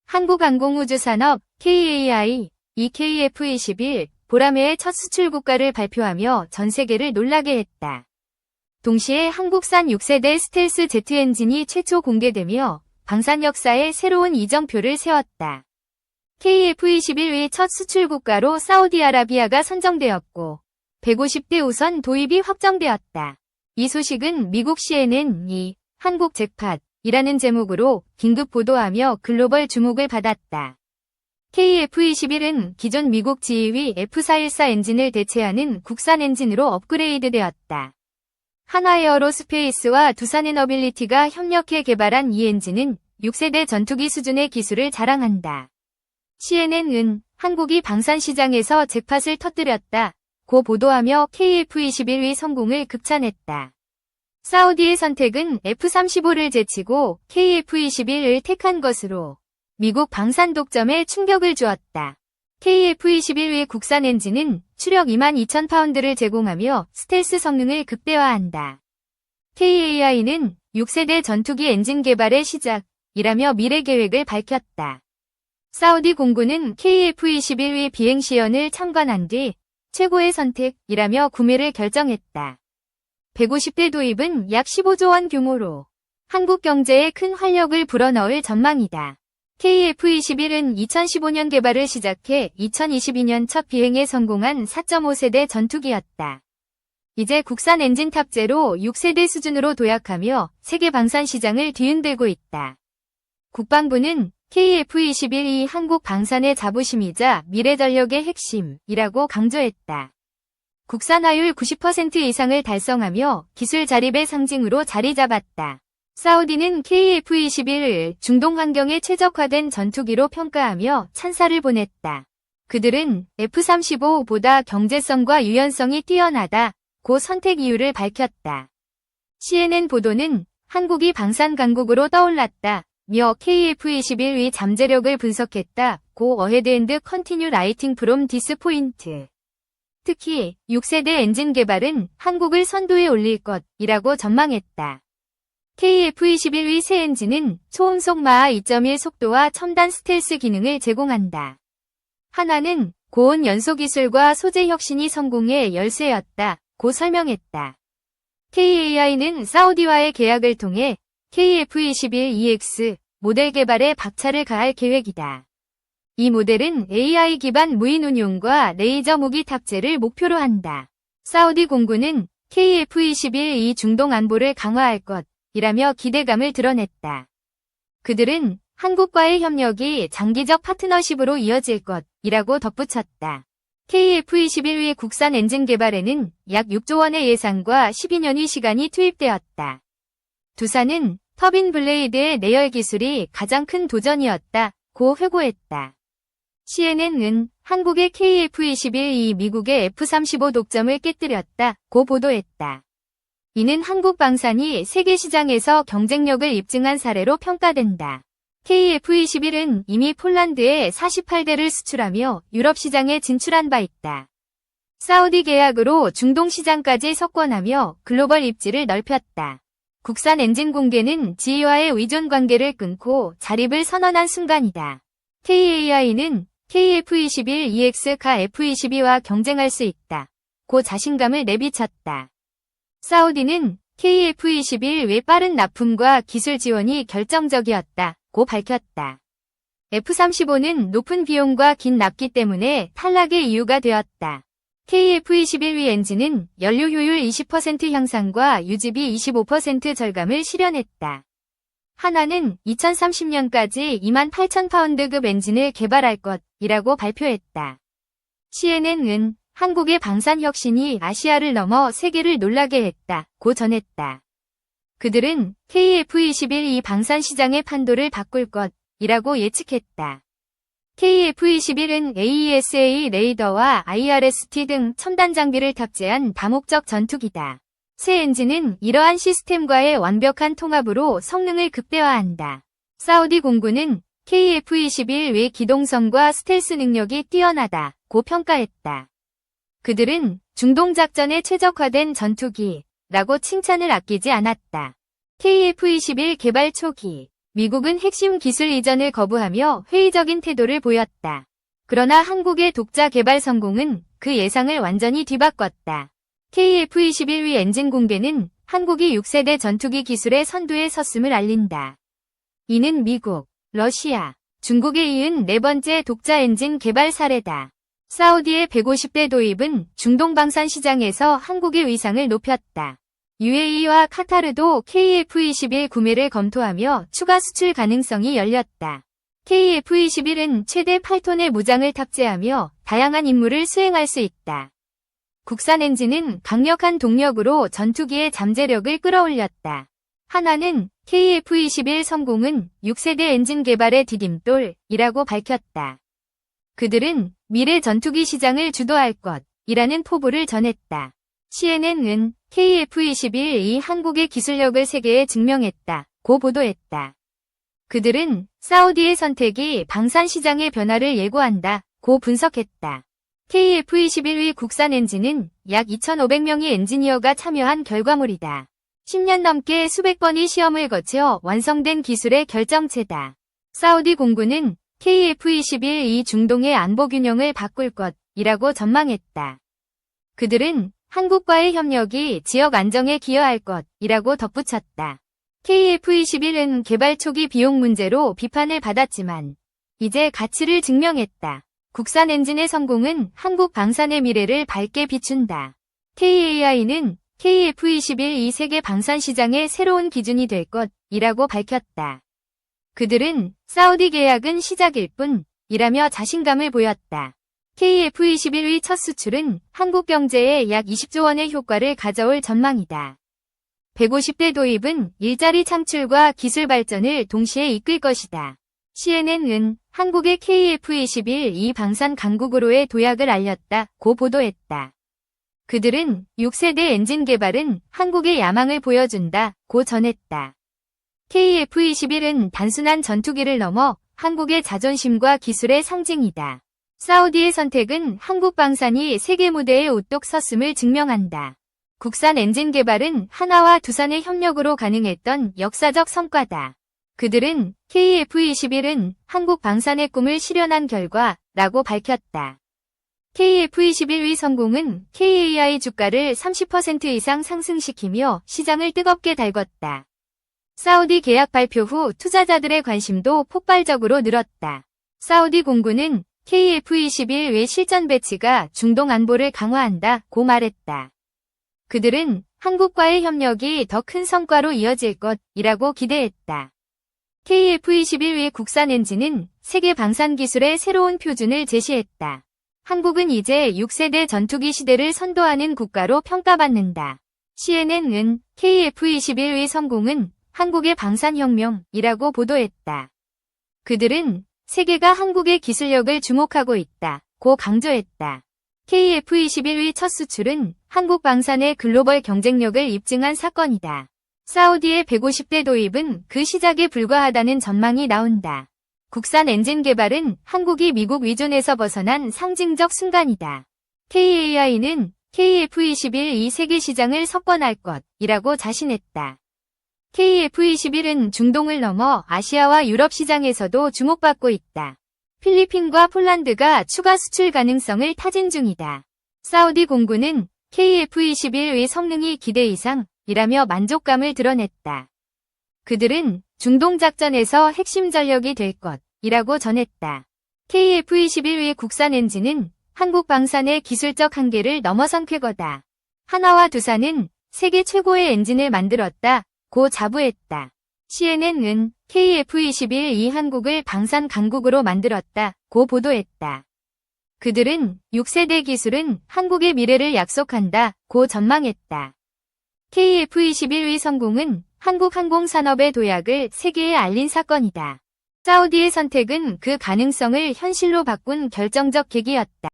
한국항공우주산업 KAI, EKF-21 보라매의 첫 수출 국가를 발표하며 전 세계를 놀라게 했다. 동시에 한국산 6세대 스텔스 제트 엔진이 최초 공개되며 방산 역사에 새로운 이정표를 세웠다. KF-21의 첫 수출 국가로 사우디아라비아가 선정되었고 150대 우선 도입이 확정되었다. 이 소식은 미국 CNN이 한국 잭팟이라는 제목으로 긴급 보도하며 글로벌 주목을 받았다. KF-21은 기존 미국 지휘 F414 엔진을 대체하는 국산 엔진으로 업그레이드되었다. 한화에어로스페이스와 두산에너빌리티가 협력해 개발한 이 엔진은 6세대 전투기 수준의 기술을 자랑한다. CNN은 한국이 방산 시장에서 잭팟을 터뜨렸다. 고 보도하며 KF-21의 성공을 극찬했다. 사우디의 선택은 F-35를 제치고 KF-21을 택한 것으로 미국 방산 독점에 충격을 주었다. KF-21의 국산 엔진은 추력 22,000파운드를 제공하며 스텔스 성능을 극대화한다. KAI는 6세대 전투기 엔진 개발의 시작이라며 미래 계획을 밝혔다. 사우디 공군은 KF-21의 비행 시연을 참관한 뒤 최고의 선택이라며 구매를 결정했다. 150대 도입은 약 15조 원 규모로 한국 경제에 큰 활력을 불어넣을 전망이다. KF-21은 2015년 개발을 시작해 2022년 첫 비행에 성공한 4.5세대 전투기였다. 이제 국산 엔진 탑재로 6세대 수준으로 도약하며 세계 방산 시장을 뒤흔들고 있다. 국방부는 KF-21이 한국 방산의 자부심이자 미래전력의 핵심이라고 강조했다. 국산화율 90% 이상을 달성하며 기술 자립의 상징으로 자리 잡았다. 사우디는 KF-21을 중동 환경에 최적화된 전투기로 평가하며 찬사를 보냈다. 그들은 F-35보다 경제성과 유연성이 뛰어나다고 선택 이유를 밝혔다. CNN 보도는 한국이 방산 강국으로 떠올랐다. 며 KF-21의 잠재력을 분석했다. 고 어헤드 앤드 컨티뉴 라이팅 프롬 디스 포인트. 특히 6세대 엔진 개발은 한국을 선두에 올릴 것이라고 전망했다. KF-21의 새 엔진은 초음속 마하 2.1 속도와 첨단 스텔스 기능을 제공한다. 한화는 고온 연소 기술과 소재 혁신이 성공의 열쇠였다. 고 설명했다. KAI는 사우디와의 계약을 통해 KF-21EX 모델 개발에 박차를 가할 계획이다. 이 모델은 AI 기반 무인 운용과 레이저 무기 탑재를 목표로 한다. 사우디 공군은 KF-21이 중동 안보를 강화할 것이라며 기대감을 드러냈다. 그들은 한국과의 협력이 장기적 파트너십으로 이어질 것이라고 덧붙였다. KF-21의 국산 엔진 개발에는 약 6조 원의 예산과 12년의 시간이 투입되었다. 두산은 터빈 블레이드의 내열 기술이 가장 큰 도전이었다. 고 회고했다. CNN은 한국의 KF-21이 미국의 F-35 독점을 깨뜨렸다. 고 보도했다. 이는 한국 방산이 세계 시장에서 경쟁력을 입증한 사례로 평가된다. KF-21은 이미 폴란드에 48대를 수출하며 유럽 시장에 진출한 바 있다. 사우디 계약으로 중동 시장까지 석권하며 글로벌 입지를 넓혔다. 국산 엔진 공개는 지위와의 의존 관계를 끊고 자립을 선언한 순간이다. KAI는 KF-21EX가 F-22와 경쟁할 수 있다. 고 자신감을 내비쳤다. 사우디는 KF-21 외 빠른 납품과 기술 지원이 결정적이었다. 고 밝혔다. F-35는 높은 비용과 긴 납기 때문에 탈락의 이유가 되었다. KF-21위 엔진은 연료 효율 20% 향상과 유지비 25% 절감을 실현했다. 한화는 2030년까지 28,000파운드급 엔진을 개발할 것이라고 발표했다. CNN은 한국의 방산 혁신이 아시아를 넘어 세계를 놀라게 했다. 고 전했다. 그들은 KF-21이 방산 시장의 판도를 바꿀 것이라고 예측했다. KF-21은 AESA 레이더와 IRST 등 첨단 장비를 탑재한 다목적 전투기다. 새 엔진은 이러한 시스템과의 완벽한 통합으로 성능을 극대화한다. 사우디 공군은 KF-21 외 기동성과 스텔스 능력이 뛰어나다고 평가했다. 그들은 중동 작전에 최적화된 전투기라고 칭찬을 아끼지 않았다. KF-21 개발 초기 미국은 핵심 기술 이전을 거부하며 회의적인 태도를 보였다. 그러나 한국의 독자 개발 성공은 그 예상을 완전히 뒤바꿨다. KF-21위 엔진 공개는 한국이 6세대 전투기 기술의 선두에 섰음을 알린다. 이는 미국, 러시아, 중국에 이은 네 번째 독자 엔진 개발 사례다. 사우디의 150대 도입은 중동 방산 시장에서 한국의 위상을 높였다. UAE와 카타르도 KF-21 구매를 검토하며 추가 수출 가능성이 열렸다. KF-21은 최대 8톤의 무장을 탑재하며 다양한 임무를 수행할 수 있다. 국산 엔진은 강력한 동력으로 전투기의 잠재력을 끌어올렸다. 한화는 KF-21 성공은 6세대 엔진 개발의 디딤돌이라고 밝혔다. 그들은 미래 전투기 시장을 주도할 것이라는 포부를 전했다. CNN은 KF-21이 한국의 기술력을 세계에 증명했다고 보도했다. 그들은 사우디의 선택이 방산 시장의 변화를 예고한다고 분석했다. KF-21의 국산 엔진은 약 2,500명의 엔지니어가 참여한 결과물이다. 10년 넘게 수백 번의 시험을 거쳐 완성된 기술의 결정체다. 사우디 공군은 KF-21이 중동의 안보 균형을 바꿀 것이라고 전망했다. 그들은 한국과의 협력이 지역 안정에 기여할 것이라고 덧붙였다. KF-21은 개발 초기 비용 문제로 비판을 받았지만 이제 가치를 증명했다. 국산 엔진의 성공은 한국 방산의 미래를 밝게 비춘다. KAI는 KF-21이 세계 방산 시장의 새로운 기준이 될 것이라고 밝혔다. 그들은 사우디 계약은 시작일 뿐이라며 자신감을 보였다. KF-21의 첫 수출은 한국 경제에 약 20조 원의 효과를 가져올 전망이다. 150대 도입은 일자리 창출과 기술 발전을 동시에 이끌 것이다. CNN은 한국의 KF-21이 방산 강국으로의 도약을 알렸다고 보도했다. 그들은 6세대 엔진 개발은 한국의 야망을 보여준다고 전했다. KF-21은 단순한 전투기를 넘어 한국의 자존심과 기술의 상징이다. 사우디의 선택은 한국 방산이 세계 무대에 우뚝 섰음을 증명한다. 국산 엔진 개발은 한화와 두산의 협력으로 가능했던 역사적 성과다. 그들은 KF-21은 한국 방산의 꿈을 실현한 결과라고 밝혔다. KF-21의 성공은 KAI 주가를 30% 이상 상승시키며 시장을 뜨겁게 달궜다. 사우디 계약 발표 후 투자자들의 관심도 폭발적으로 늘었다. 사우디 공군은 KF-21의 실전 배치가 중동 안보를 강화한다고 말했다. 그들은 한국과의 협력이 더 큰 성과로 이어질 것이라고 기대했다. KF-21의 국산 엔진은 세계 방산 기술의 새로운 표준을 제시했다. 한국은 이제 6세대 전투기 시대를 선도하는 국가로 평가받는다. CNN은 KF-21의 성공은 한국의 방산혁명이라고 보도했다. 그들은 세계가 한국의 기술력을 주목하고 있다고 강조했다. KF-21의 첫 수출은 한국 방산의 글로벌 경쟁력을 입증한 사건이다. 사우디의 150대 도입은 그 시작에 불과하다는 전망이 나온다. 국산 엔진 개발은 한국이 미국 위존에서 벗어난 상징적 순간이다. KAI는 KF-21이 세계 시장을 석권할 것이라고 자신했다. KF-21은 중동을 넘어 아시아와 유럽 시장에서도 주목받고 있다. 필리핀과 폴란드가 추가 수출 가능성을 타진 중이다. 사우디 공군은 KF-21의 성능이 기대 이상이라며 만족감을 드러냈다. 그들은 중동 작전에서 핵심 전력이 될 것이라고 전했다. KF-21의 국산 엔진은 한국 방산의 기술적 한계를 넘어선 쾌거다. 한화와 두산은 세계 최고의 엔진을 만들었다고 자부했다. CNN은 KF-21이 한국을 방산 강국으로 만들었다고 보도했다. 그들은 6세대 기술은 한국의 미래를 약속한다고 전망했다. KF-21의 성공은 한국 항공산업의 도약을 세계에 알린 사건이다. 사우디의 선택은 그 가능성을 현실로 바꾼 결정적 계기였다.